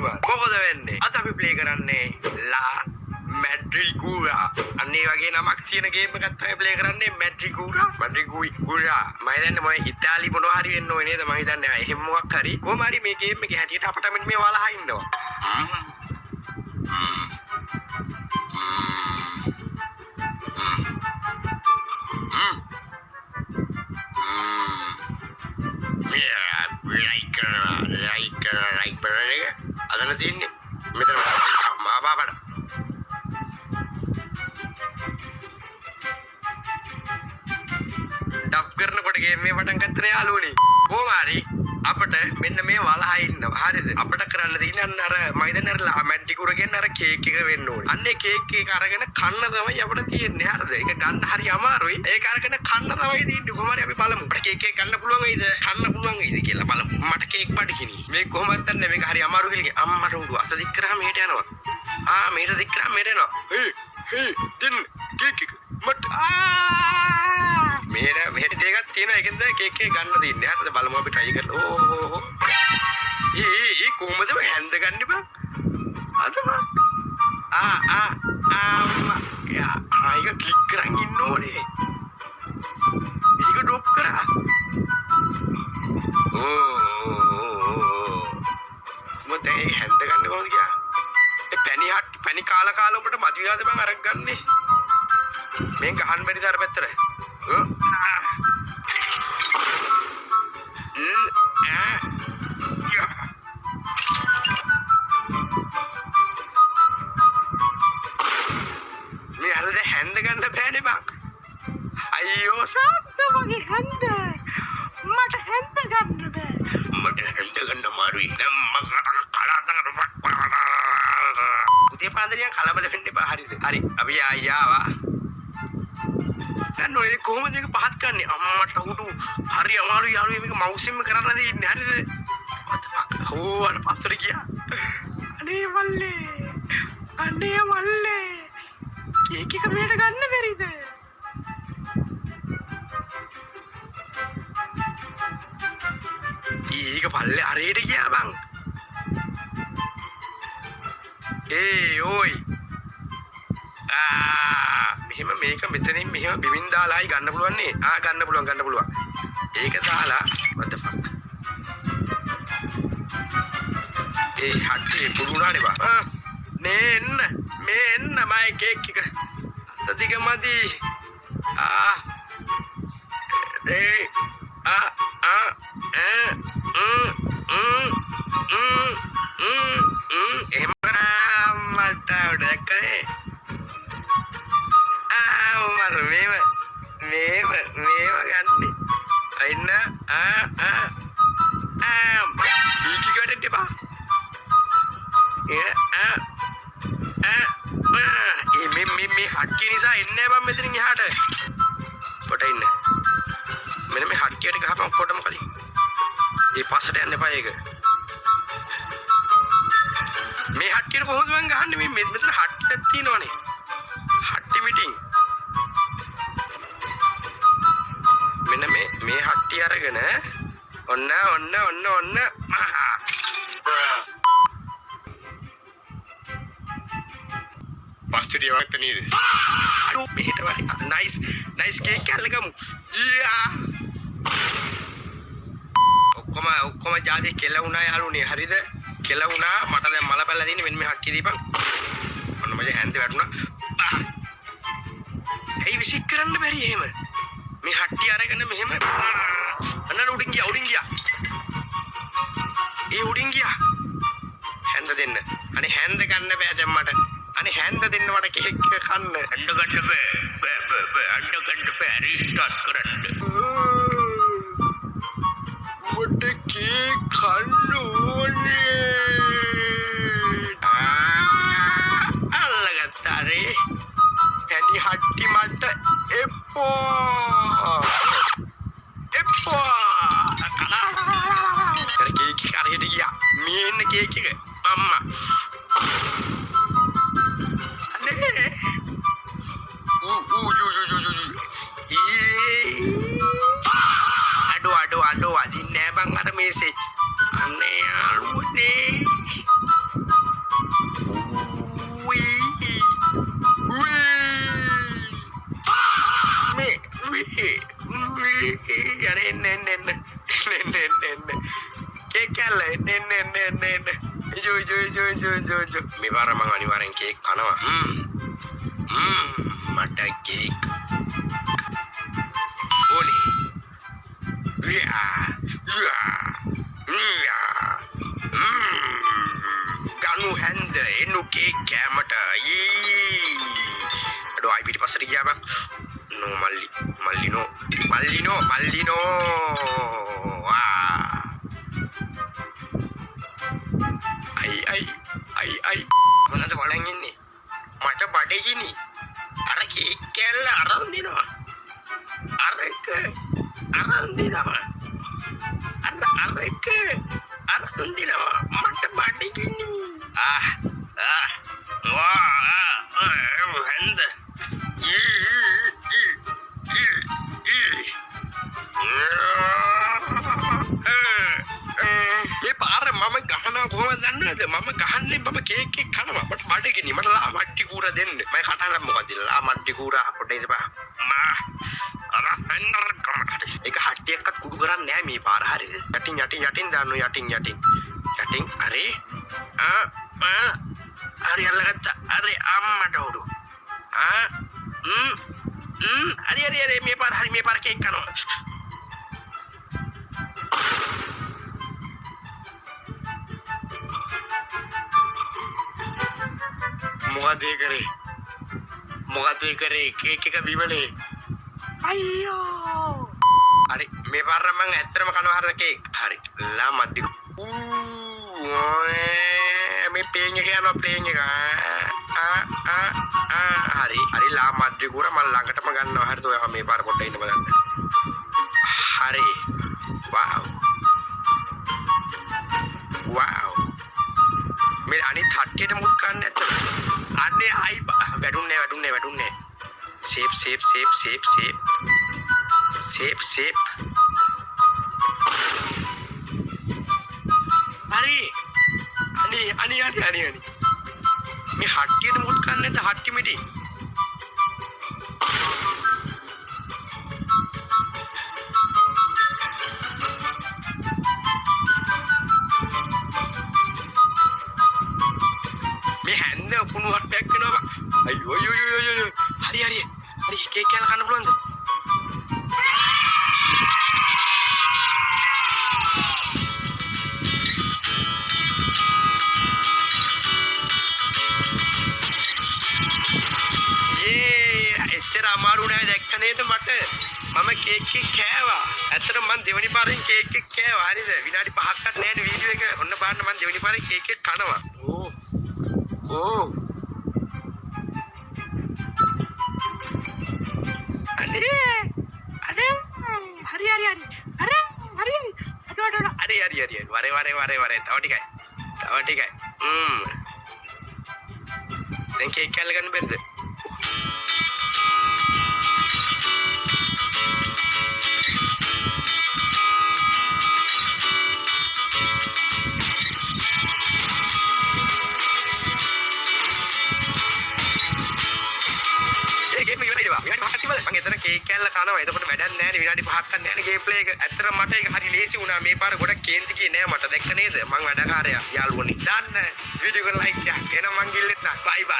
පුළුවන්. මොකද වෙන්නේ? අද අපි ප්ලේ කරන්නේ ලා මැඩ්‍රිගුරා. අන්නේ වගේ නමක් තියෙන ගේම් එකක් තමයි ප්ලේ කරන්නේ මැඩ්‍රිගුරා. මැඩ්‍රිගුරා. මම හිතන්නේ මොයි ඉතාලි මොනවා හරි වෙන්න ඕනේ නේද? මම හිතන්නේ එහෙම මොකක් හරි. කොහොම හරි මේ ගේම් එකේ හැටියට අපිට මේ වලහා ඉන්නවා. like බලන එක අදන තියෙන්නේ මෙතන මාපාපඩ ඩබ් කරනකොට ගේම් මේ පටන් ගත්තනේ යාළුවනේ කොහොම හරි අපිට මෙන්න මේ වලහා ඉන්නවා හරිද අපිට කරන්න තියෙන්නේ අන්න අර මම හිතන්නේ අර මැඩ්‍රිකුර කියන අර කේක් එක වෙන්න ඕනේ අන්නේ කේක් එක අරගෙන කන්න තමයි අපිට තියෙන්නේ හරිද ඒක ගන්න හරි අමාරුයි ඒක අරගෙන කන්න තමයි තියෙන්නේ කොහොම හරි අපි බලමු අපිට කේක් එක ගන්න පුළුවන් වෙයිද කන්න පුළුවන් වෙයිද කියලා බලමු මට කේක් බඩගිනි මේ කොහොමද දන්නේ මේක හරි අමාරු කියලා අම්මට උඩු අත දික් කරාම මෙහෙට යනවා මෙහෙට දික් කරාම මෙහෙට යනවා හේ දෙන්න කේක් එක මට මෙහෙට දෙකක් තියෙනවා ඒකෙන්ද කේක් එක ගන්න දෙන්නේ හරිද බලමු අපි try කරලා ඕ ඒ කොහමද හැන්ද ගන්න බං අද බං ඒක ක්ලික් කරන් ඉන්න ඕනේ ඒක ඩ්‍රොප් කරා මොකද ඒ හැන්ද ගන්න කොහොමද කියා ඒ පැණි කාලා උඹට මදි විලාද බං අරක් ගන්නේ මේ ගහන්න බැරිද අර පැත්තට මේ අරද හැන්ද ගන්න බෑනේ බං අයියෝ සාත්ත වගේ හැන්ද මට හැන්ද ගන්න බෑ මට හැන්ද ගන්න අමාරුයි දැන් මම උදේ පාන්දරියන් කලබල වෙන්න එපා හරිද හරි අපි ආවා දැන් ඔය කොහොමද මේක පහත් කරන්නේ අම්මට උඩු හරි අමාරුයි යාළුවෝ මේක මවුස් එකෙන් කරන්න දෙන්නේ හරිද what the fuck අර පස්සට ගියා අනේ මල්ලේ කේක් එක මෙහෙට ගන්න බැරිද ඒක පල්ලේ අරේට ගියා බං ඕයි මෙහෙම මේක මෙතනින් මෙහෙම බිමින් දාලායි ගන්න පුළුවන් නේ ගන්න පුළුවන් ඒක දාලා what the fuck හට්ටි පුරුණානේ බා මේ එන්න මයි කේක් එක අතතික මදි එහෙම මට දැක්කනේ මේව ගන්නේ අයින්න බීකි ගඩට එපා මේ හක්කිය නිසා එන්නේ බං මෙතනින් එහාට පොට ඉන්න මෙන්න මේ හක්කියට ගහපන් ඔක්කොටම කලින් ඒ පස්සට යන්න එපා ඒක මේ හක්කියට කොහොමද මං ගහන්නේ මේ මෙතන හක්කියක් තියෙනවනේ හට්ටි මිටින් මෙන්න මේ හට්ටි අරගෙන ඔන්න පස්සේ යවත්ත නේද මෙහෙට වරි නයිස් කේක් කල්ලගමු ඔක්කොම ජාති කෙලවුණා යාළුවනේ හරිද කෙලවුණා මට දැන් මල පැල්ල දින්නේ මෙන්න මේ හක්කි දීපන් ඔන්න මගේ හැන්ද වැටුණා ඇයි විසික් කරන්න බැරි එහෙම මේ හට්ටි අරගෙන මෙහෙම අන්න උඩින් ගියා උඩින් ගියා හැන්ද දෙන්න අනේ හැන්ද ගන්න බෑ දැන් මට අනේ හැන්ද දෙන්න මට කේක් එක කන්න හැන්ද ගන්න බෑ රීස්ටාර්ට් කරන්න මට කේක් කන්න ඕනේ අල්ලගත්තානේ පැණි හට්ටි මට එප්පෝ කේක් එක අරගෙන ගියා මේ එන්න කේක් එක අම්මා අඩෝ අදින්නේ නෑ බං අර මේසේ අනේ යාළුවනේ ඉජෝ මේ පාර මං අනිවාර්යෙන් කේක් කනවා. මට කේක් ඕනේ. ගනු හැන්ද එනු කේක් කෑමට අඩෝ අයි පිටිපස්සට ගියා බං. නෝ මල්ලිනෝ අයි මොනවද බලන් ඉන්නේ? මට බඩගිනි. අර කේක් කෑල්ල අරන් දෙනවා. අරක අරන් දෙනවා. මට බඩගිනි. හැන්ද මේ පාර මම ගහනවා කොහොමද දන්නවද? මම ගහන්නේ මම කේක් එක කනවා. මට බඩගිනි. මට ලා මට්ටි කූර දෙන්න. මම කටහඬ මොකද? ලා මට්ටි කූර පොඩ්ඩක් ඉදපන්. අර හන්දර කමකට. ඒක හට්ටියක්වත් කුඩු කරන්නේ නැහැ මේ පාර හරියද? යටින් දාන්න යටින්. අරේ හරි අල්ලගත්තා. අරේ අම්මට උඩු. හරි මේ පාර කේක් කනවා. මොකද ඒ කරේ කේක් එක බිමලේ. අයියෝ හරි මේ පාර මං ඇත්තටම කනවා හරිද කේක්. හරි ලා මද්දි මේ ප්ලේන් එක යනවා ප්ලේන් එක. හරි ලා මද්දි කුර මම ළඟටම ගන්නවා. හරිද? ඔයා මේ පාර පොඩ්ඩක් ඉන්න බලන්න. හරි වව් මේ අනිත් හට්ටියට මුත් ගන්න නැත්ද? අනේ අයි වැටුන්නේ. සේප්. හරි අනේ මේ හට්ටියට මුත් ගන්න නැද්ද? හට්ටි මිටි මේ හැන්ද කුණු වට්ටයක් වෙනවා. අයියෝ හරි කේක් කෑල්ල කන්න පුළුවන්ද? එච්චර අමාරු නෑ දැක්ක නේද මට? මම කේක් එක කෑවා. ඇත්තටම මම දෙවෙනි පාරෙන් කේක් එක කෑවා. හරිද? විනාඩි 5ක්වත් නෑනේ වීඩියෝ එක. ඔන්න බලන්න මම දෙවෙනි පාරෙන් කේක් එක කනවා. ඕ අනේ හරි වරේ තව ටිකයි දැන් කේක් කැල්ල ගන්න බැරිද? මම එතන කේක් කෑල්ල කනවා. එතකොට වැඩක් නැහැ නේ. විනාඩි 5ක් ගන්න නැහැ ගේම් ප්ලේ එක. ඇත්තටම මට ඒක හරි ලේසි වුණා. මේ පාර ගොඩක් කේන්ති ගියේ නෑ මට. දැක්ක නේද? මං වැඩකාරයා යාළුවනේ. දාන්න වීඩියෝ එක ලයික් එක. එහෙනම් මං ගිල්ලෙත් නා. බයි බයි.